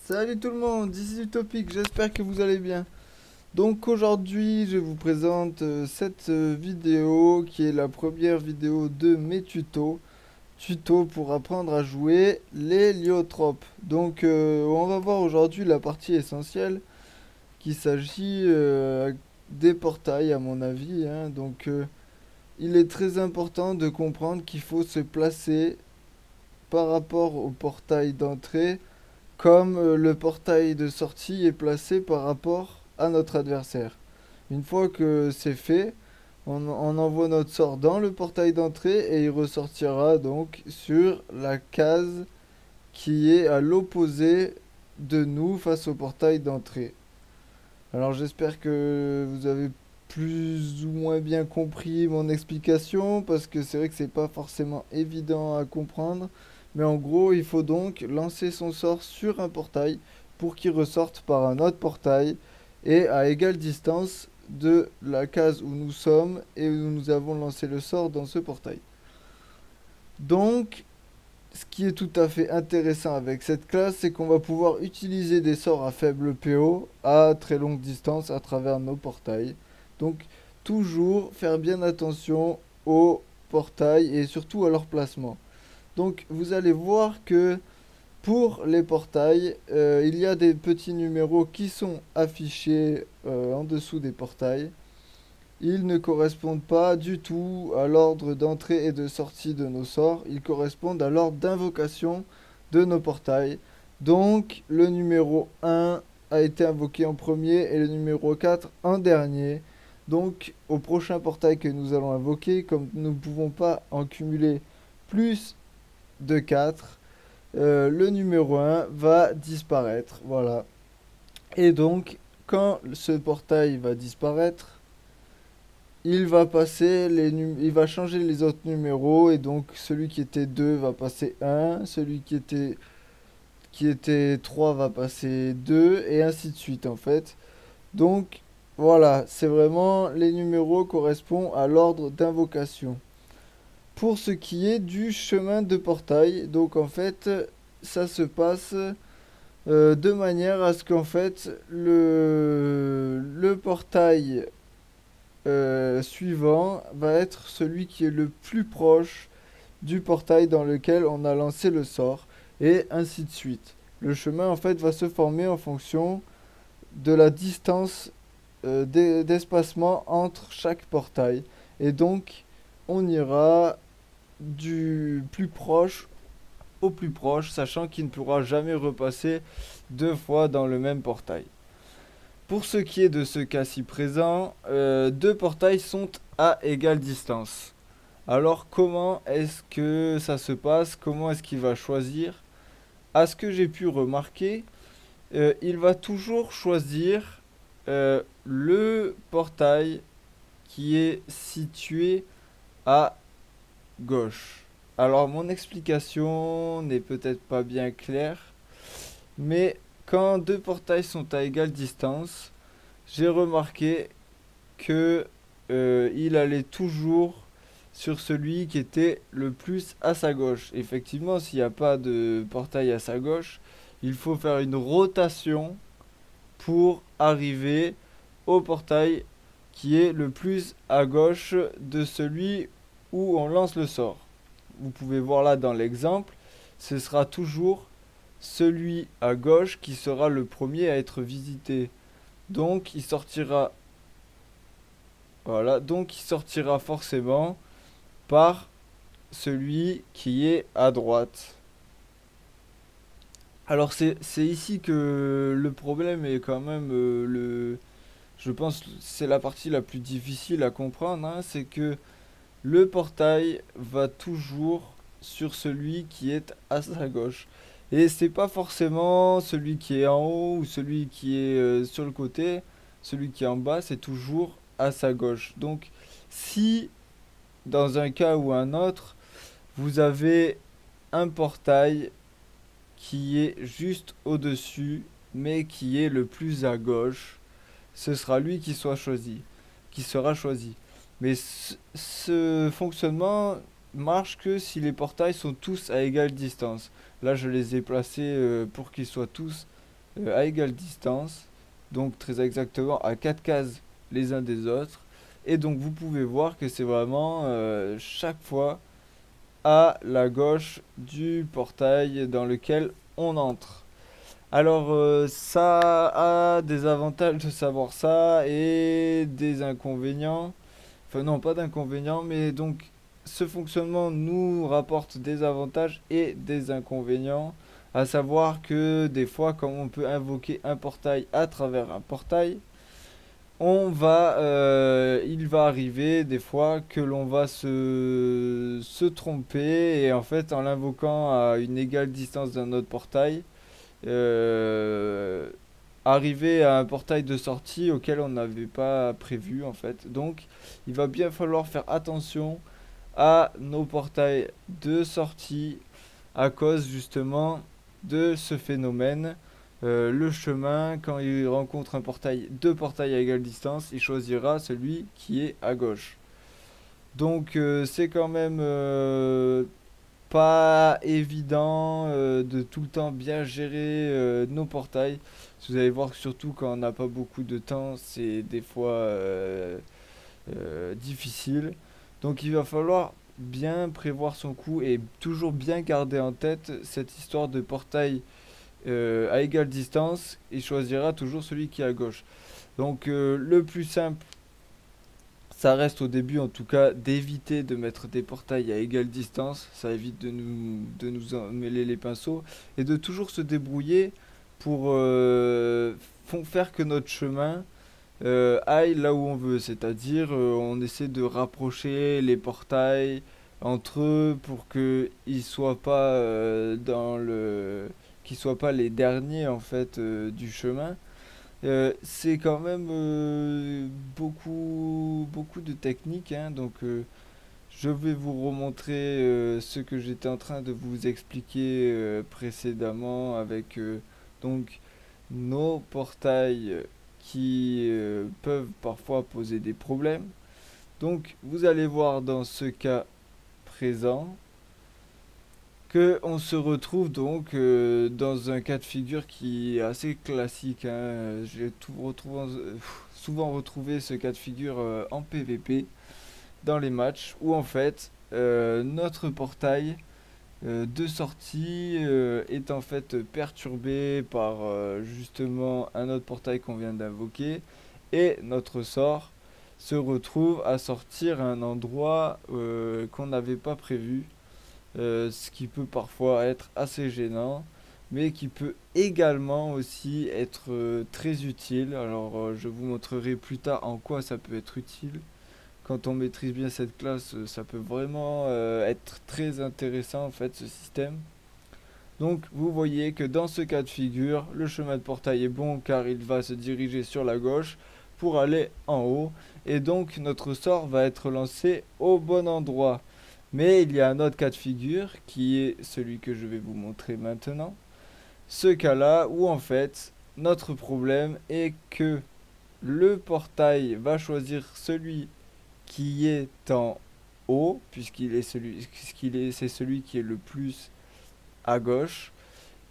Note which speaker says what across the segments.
Speaker 1: Salut tout le monde, ici Utopique, j'espère que vous allez bien. Donc aujourd'hui je vous présente cette vidéo qui est la première vidéo de mes tutos. Tuto pour apprendre à jouer l'héliotropes. Donc on va voir aujourd'hui la partie essentielle qu'il s'agit des portails à mon avis, hein. Donc il est très important de comprendre qu'il faut se placer par rapport au portail d'entrée comme le portail de sortie est placé par rapport à notre adversaire. Une fois que c'est fait, on envoie notre sort dans le portail d'entrée et il ressortira donc sur la case qui est à l'opposé de nous face au portail d'entrée. Alors j'espère que vous avez plus ou moins bien compris mon explication parce que c'est vrai que c'est pas forcément évident à comprendre. Mais en gros, il faut donc lancer son sort sur un portail pour qu'il ressorte par un autre portail et à égale distance de la case où nous sommes et où nous avons lancé le sort dans ce portail. Donc, ce qui est tout à fait intéressant avec cette classe, c'est qu'on va pouvoir utiliser des sorts à faible PO à très longue distance à travers nos portails. Donc, toujours faire bien attention aux portails et surtout à leur placement. Donc, vous allez voir que pour les portails, il y a des petits numéros qui sont affichés en dessous des portails. Ils ne correspondent pas du tout à l'ordre d'entrée et de sortie de nos sorts. Ils correspondent à l'ordre d'invocation de nos portails. Donc le numéro 1 a été invoqué en premier et le numéro 4 en dernier. Donc au prochain portail que nous allons invoquer, comme nous ne pouvons pas en cumuler plus de 4, le numéro 1 va disparaître. Voilà. Et donc quand ce portail va disparaître, il va changer les autres numéros et donc celui qui était 2 va passer 1, celui qui était 3 va passer 2 et ainsi de suite en fait. Donc voilà, c'est vraiment les numéros correspondent à l'ordre d'invocation. Pour ce qui est du chemin de portail, donc en fait ça se passe de manière à ce qu'en fait le portail suivant va être celui qui est le plus proche du portail dans lequel on a lancé le sort, et ainsi de suite. Le chemin en fait va se former en fonction de la distance d'espacement entre chaque portail. Et donc on ira du plus proche au plus proche, sachant qu'il ne pourra jamais repasser deux fois dans le même portail. Pour ce qui est de ce cas-ci présent, deux portails sont à égale distance. Alors comment est-ce que ça se passe? Comment est-ce qu'il va choisir? À ce que j'ai pu remarquer, il va toujours choisir le portail qui est situé à gauche. Alors mon explication n'est peut-être pas bien claire, mais quand deux portails sont à égale distance, j'ai remarqué que il allait toujours sur celui qui était le plus à sa gauche. Effectivement, s'il n'y a pas de portail à sa gauche, il faut faire une rotation pour arriver au portail qui est le plus à gauche de celui où on lance le sort. Vous pouvez voir là dans l'exemple, ce sera toujours celui à gauche qui sera le premier à être visité. Donc il sortira, voilà, donc il sortira forcément par celui qui est à droite. Alors c'est ici que le problème est quand même je pense que c'est la partie la plus difficile à comprendre, hein, c'est que le portail va toujours sur celui qui est à sa gauche. Et c'est pas forcément celui qui est en haut ou celui qui est sur le côté, celui qui est en bas, c'est toujours à sa gauche. Donc si dans un cas ou un autre, vous avez un portail qui est juste au-dessus, mais qui est le plus à gauche, ce sera lui qui sera choisi. Mais ce fonctionnement marche que si les portails sont tous à égale distance. Là, je les ai placés pour qu'ils soient tous à égale distance, donc très exactement à 4 cases les uns des autres. Et donc vous pouvez voir que c'est vraiment chaque fois à la gauche du portail dans lequel on entre. Alors ça a des avantages de savoir ça et des inconvénients. Enfin non, pas d'inconvénients, mais donc ce fonctionnement nous rapporte des avantages et des inconvénients. À savoir que des fois, quand on peut invoquer un portail à travers un portail, il va arriver des fois que l'on va se tromper et en fait en l'invoquant à une égale distance d'un autre portail, euh, arriver à un portail de sortie auquel on n'avait pas prévu en fait. Donc il va bien falloir faire attention à nos portails de sortie à cause justement de ce phénomène. Le chemin, quand il rencontre un portail, deux portails à égale distance, il choisira celui qui est à gauche. Donc c'est quand même pas évident de tout le temps bien gérer nos portails. Vous allez voir que surtout quand on n'a pas beaucoup de temps, c'est des fois difficile. Donc il va falloir bien prévoir son coup et toujours bien garder en tête cette histoire de portail à égale distance. Il choisira toujours celui qui est à gauche. Donc le plus simple, ça reste au début en tout cas d'éviter de mettre des portails à égale distance. Ça évite de nous mêler les pinceaux et de toujours se débrouiller pour faire que notre chemin aille là où on veut. C'est-à-dire on essaie de rapprocher les portails entre eux pour qu'ils soient pas qu'ils soient pas les derniers en fait du chemin. C'est quand même beaucoup de techniques, hein, donc je vais vous remontrer ce que j'étais en train de vous expliquer précédemment avec donc nos portails qui peuvent parfois poser des problèmes. Donc vous allez voir dans ce cas présent que on se retrouve donc dans un cas de figure qui est assez classique, hein. Souvent retrouvé ce cas de figure en PVP dans les matchs où en fait notre portail de sortie est en fait perturbé par justement un autre portail qu'on vient d'invoquer et notre sort se retrouve à sortir à un endroit qu'on n'avait pas prévu, ce qui peut parfois être assez gênant, mais qui peut également aussi être très utile. Alors je vous montrerai plus tard en quoi ça peut être utile. Quand on maîtrise bien cette classe, ça peut vraiment être très intéressant en fait ce système. Donc vous voyez que dans ce cas de figure, le chemin de portail est bon car il va se diriger sur la gauche pour aller en haut. Et donc notre sort va être lancé au bon endroit. Mais il y a un autre cas de figure qui est celui que je vais vous montrer maintenant. Ce cas-là où en fait notre problème est que le portail va choisir celui qui est en haut, c'est celui qui est le plus à gauche.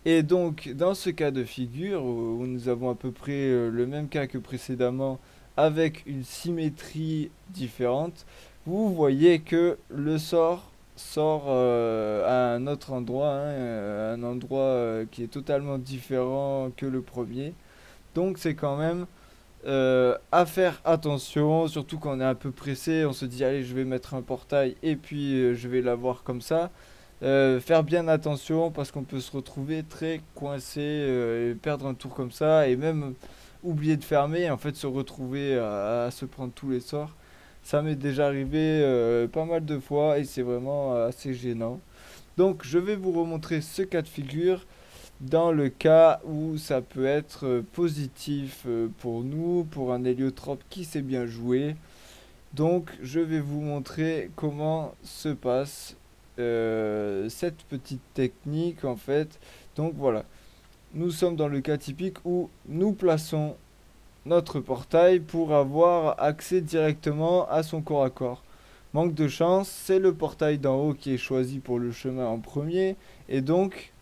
Speaker 1: Et donc, dans ce cas de figure, où nous avons à peu près le même cas que précédemment, avec une symétrie différente, vous voyez que le sort à un autre endroit, hein, un endroit qui est totalement différent que le premier. Donc, c'est quand même à faire attention, surtout quand on est un peu pressé, on se dit allez je vais mettre un portail et puis je vais l'avoir comme ça. Faire bien attention parce qu'on peut se retrouver très coincé et perdre un tour comme ça et même oublier de fermer et en fait se retrouver à se prendre tous les sorts. Ça m'est déjà arrivé pas mal de fois et c'est vraiment assez gênant. Donc je vais vous remontrer ce cas de figure dans le cas où ça peut être positif pour nous, pour un héliotrope qui sait bien jouer. Donc je vais vous montrer comment se passe cette petite technique en fait. Donc voilà, nous sommes dans le cas typique où nous plaçons notre portail pour avoir accès directement à son corps à corps. Manque de chance, c'est le portail d'en haut qui est choisi pour le chemin en premier et donc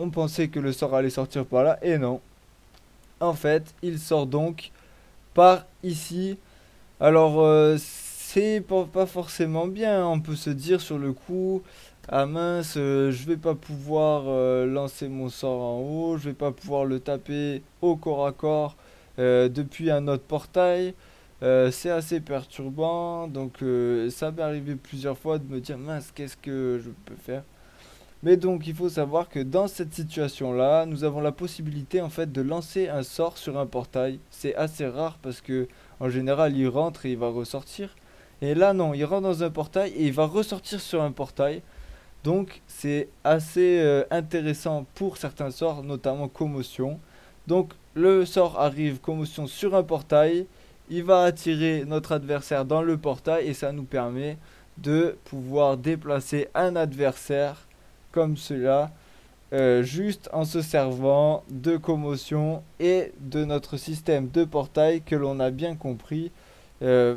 Speaker 1: on pensait que le sort allait sortir par là, et non. en fait, il sort donc par ici. Alors, c'est pas forcément bien. On peut se dire sur le coup, ah mince, je vais pas pouvoir lancer mon sort en haut, je vais pas pouvoir le taper au corps à corps depuis un autre portail. C'est assez perturbant, donc ça m'est arrivé plusieurs fois de me dire mince, qu'est-ce que je peux faire? Mais donc, il faut savoir que dans cette situation-là, nous avons la possibilité en fait de lancer un sort sur un portail. C'est assez rare parce que en général, il rentre et il va ressortir. Et là, non, il rentre dans un portail et il va ressortir sur un portail. Donc, c'est assez intéressant pour certains sorts, notamment commotion. Donc, le sort arrive commotion sur un portail. Il va attirer notre adversaire dans le portail et ça nous permet de pouvoir déplacer un adversaire comme cela, juste en se servant de commotion et de notre système de portail que l'on a bien compris. Euh,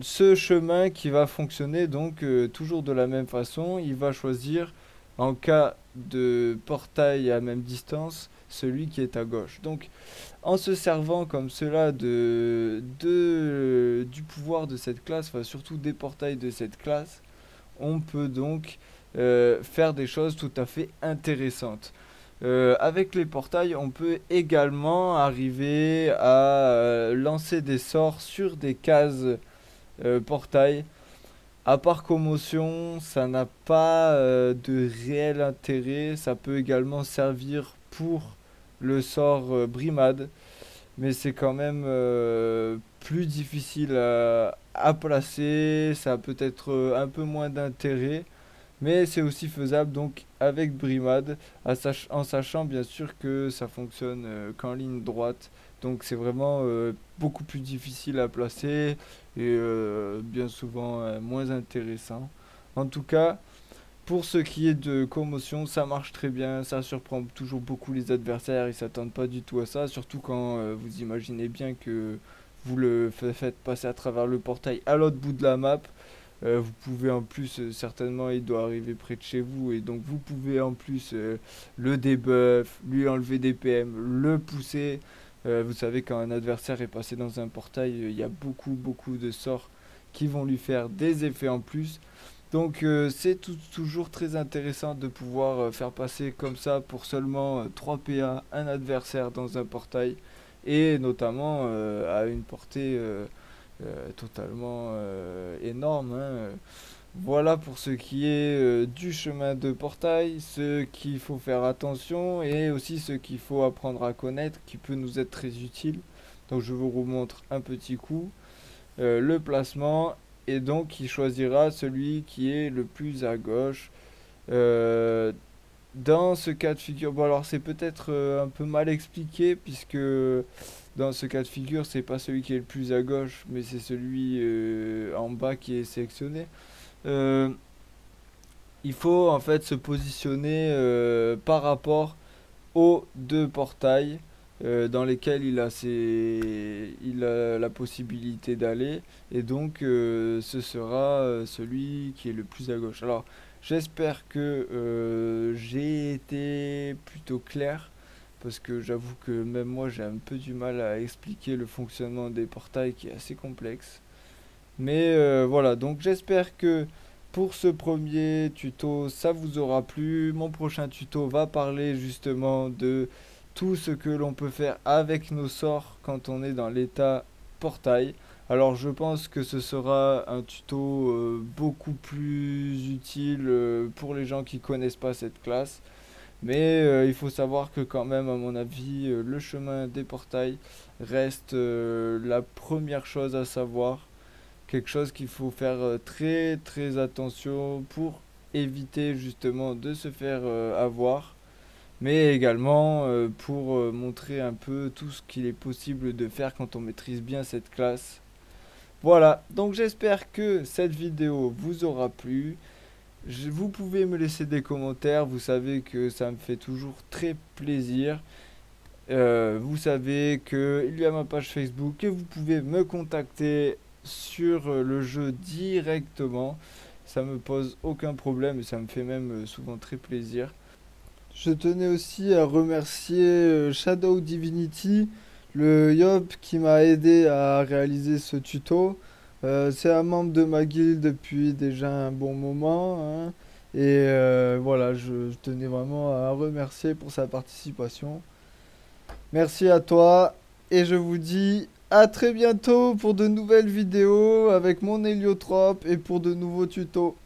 Speaker 1: Ce chemin qui va fonctionner donc toujours de la même façon, il va choisir en cas de portail à même distance celui qui est à gauche. Donc en se servant comme cela du pouvoir de cette classe, enfin surtout des portails de cette classe, on peut donc faire des choses tout à fait intéressantes. Avec les portails, on peut également arriver à lancer des sorts sur des cases portail. À part commotion, ça n'a pas de réel intérêt. Ça peut également servir pour le sort brimade, mais c'est quand même plus difficile à placer. Ça a peut-être un peu moins d'intérêt. Mais c'est aussi faisable donc avec Brimade, en sachant bien sûr que ça fonctionne qu'en ligne droite. Donc c'est vraiment beaucoup plus difficile à placer et bien souvent moins intéressant. En tout cas, pour ce qui est de commotion, ça marche très bien, ça surprend toujours beaucoup les adversaires, ils s'attendent pas du tout à ça, surtout quand vous imaginez bien que vous le faites passer à travers le portail à l'autre bout de la map. Vous pouvez en plus, certainement, il doit arriver près de chez vous, et donc vous pouvez en plus le debuff, lui enlever des PM, le pousser. Vous savez, quand un adversaire est passé dans un portail, il y a beaucoup de sorts qui vont lui faire des effets en plus. Donc c'est toujours très intéressant de pouvoir faire passer comme ça pour seulement 3 PA un adversaire dans un portail et notamment à une portée totalement énorme, hein. Voilà pour ce qui est du chemin de portail, ce qu'il faut faire attention et aussi ce qu'il faut apprendre à connaître qui peut nous être très utile. Donc je vous remontre un petit coup le placement et donc il choisira celui qui est le plus à gauche. Euh, Dans ce cas de figure, bon alors c'est peut-être un peu mal expliqué puisque dans ce cas de figure c'est pas celui qui est le plus à gauche mais c'est celui en bas qui est sélectionné. Euh, il faut en fait se positionner par rapport aux deux portails dans lesquels il a la possibilité d'aller et donc ce sera celui qui est le plus à gauche. Alors j'espère que j'ai été plutôt clair parce que j'avoue que même moi j'ai un peu du mal à expliquer le fonctionnement des portails qui est assez complexe. Mais voilà, donc j'espère que pour ce premier tuto, ça vous aura plu. Mon prochain tuto va parler justement de tout ce que l'on peut faire avec nos sorts quand on est dans l'état portail. Alors je pense que ce sera un tuto beaucoup plus utile pour les gens qui connaissent pas cette classe. Mais il faut savoir que quand même, à mon avis, le chemin des portails reste la première chose à savoir, quelque chose qu'il faut faire très attention pour éviter justement de se faire avoir, mais également pour montrer un peu tout ce qu'il est possible de faire quand on maîtrise bien cette classe. Voilà, donc j'espère que cette vidéo vous aura plu. Vous pouvez me laisser des commentaires, vous savez que ça me fait toujours très plaisir. Vous savez qu'il y a ma page Facebook et vous pouvez me contacter sur le jeu directement. Ça me pose aucun problème et ça me fait même souvent très plaisir. Je tenais aussi à remercier Shadow Divinity, le Yop qui m'a aidé à réaliser ce tuto. C'est un membre de ma guilde depuis déjà un bon moment, hein. Et voilà, je tenais vraiment à remercier pour sa participation. Merci à toi et je vous dis à très bientôt pour de nouvelles vidéos avec mon héliotrope et pour de nouveaux tutos.